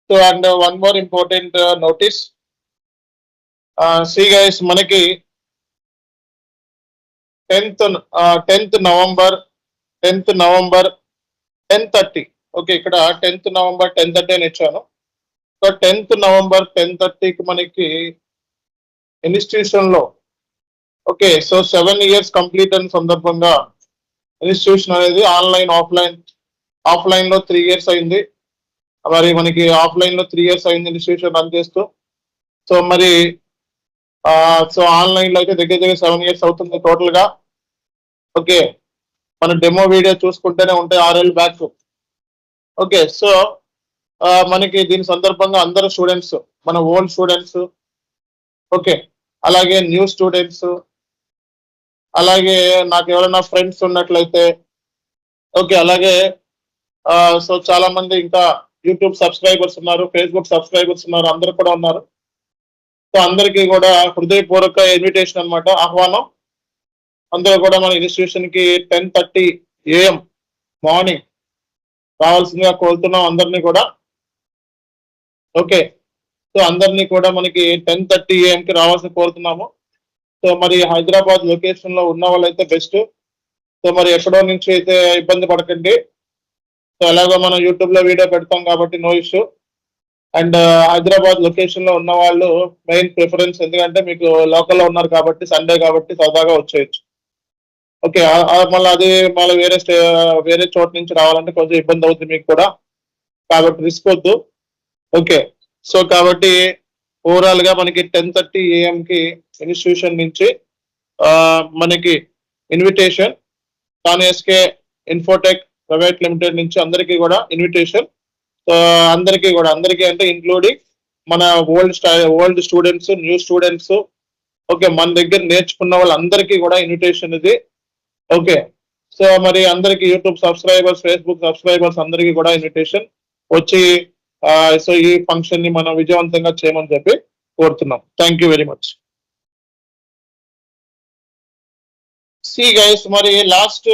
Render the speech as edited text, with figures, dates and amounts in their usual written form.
So and one more important notice. See guys, మనకి 10th November 10:30. Okay, ఇక్కడ 10th November 10:30 అని ఇచ్చాను. So 10th November 10:30కి మనకి institution లో, ఓకే, సో 7 years కంప్లీట్ అయిన సందర్భంగా ఇన్స్టిట్యూషన్ అనేది ఆఫ్లైన్ లో 3 years అయింది. మరి మనకి ఆఫ్లైన్ లో 3 years అయింది ఇన్స్టిట్యూషన్ రన్ చేస్తూ. సో మరి సో ఆన్లైన్ లో అయితే దగ్గర 7 years అవుతుంది టోటల్ గా. ఓకే, మన డెమో వీడియో చూసుకుంటేనే ఉంటాయి 6 ఏళ్ళు బ్యాక్. ఓకే, సో మనకి దీని సందర్భంగా అందరు స్టూడెంట్స్, మన ఓల్డ్ స్టూడెంట్స్, ఓకే, అలాగే న్యూ స్టూడెంట్స్, అలాగే నాకు ఎవరైనా ఫ్రెండ్స్ ఉన్నట్లయితే, ఓకే, అలాగే సో చాలా మంది ఇంకా యూట్యూబ్ సబ్స్క్రైబర్స్ ఉన్నారు, ఫేస్బుక్ సబ్స్క్రైబర్స్ ఉన్నారు, అందరు కూడా ఉన్నారు. సో అందరికీ కూడా హృదయపూర్వక ఇన్విటేషన్ అనమాట, ఆహ్వానం. అందరూ కూడా మన ఇన్స్టిట్యూషన్ కి 10:30 AM మార్నింగ్ రావాల్సిందిగా కోరుతున్నాం అందరినీ కూడా. ఓకే, సో అందరినీ కూడా మనకి 10:30 AM కి రావాల్సి కోరుతున్నాము. సో మరి హైదరాబాద్ లొకేషన్ లో ఉన్న వాళ్ళైతే బెస్ట్. సో మరి ఎక్కడో నుంచి అయితే ఇబ్బంది పడకండి. సో ఎలాగో మనం యూట్యూబ్ లో వీడియో పెడతాం కాబట్టి no issue. And Hyderabad location లో ఉన్న వాళ్ళు మెయిన్ ప్రిఫరెన్స్, ఎందుకంటే మీకు లోకల్లో ఉన్నారు కాబట్టి, సండే కాబట్టి సరదాగా వచ్చేయచ్చు. ఓకే, మళ్ళీ అది మళ్ళీ వేరే చోట నుంచి రావాలంటే కొంచెం ఇబ్బంది అవుతుంది మీకు కూడా, కాబట్టి రిస్క్ వద్దు. ఓకే, సో కాబట్టి ఓవరాల్ గా మనకి 10:30 AM కి ఇన్స్టిట్యూషన్ నుంచి మనకి ఇన్విటేషన్, తానేఎస్కే ఇన్ఫోటెక్ ప్రైవేట్ లిమిటెడ్ నుంచి అందరికీ కూడా ఇన్విటేషన్. అందరికీ అంటే ఇంక్లూడింగ్ మన old students, new students, okay, మన దగ్గర నేర్చుకున్న వాళ్ళందరికీ కూడా ఇన్విటేషన్ ఇది. ఓకే, సో మరి అందరికి యూట్యూబ్ సబ్స్క్రైబర్స్, ఫేస్బుక్ సబ్స్క్రైబర్స్ అందరికీ కూడా ఇన్విటేషన్ వచ్చి సో ఈ ఫంక్షన్ ని మనం విజయవంతంగా చేయమని చెప్పి కోరుతున్నాం. Thank you very much. See guys, మరి లాస్ట్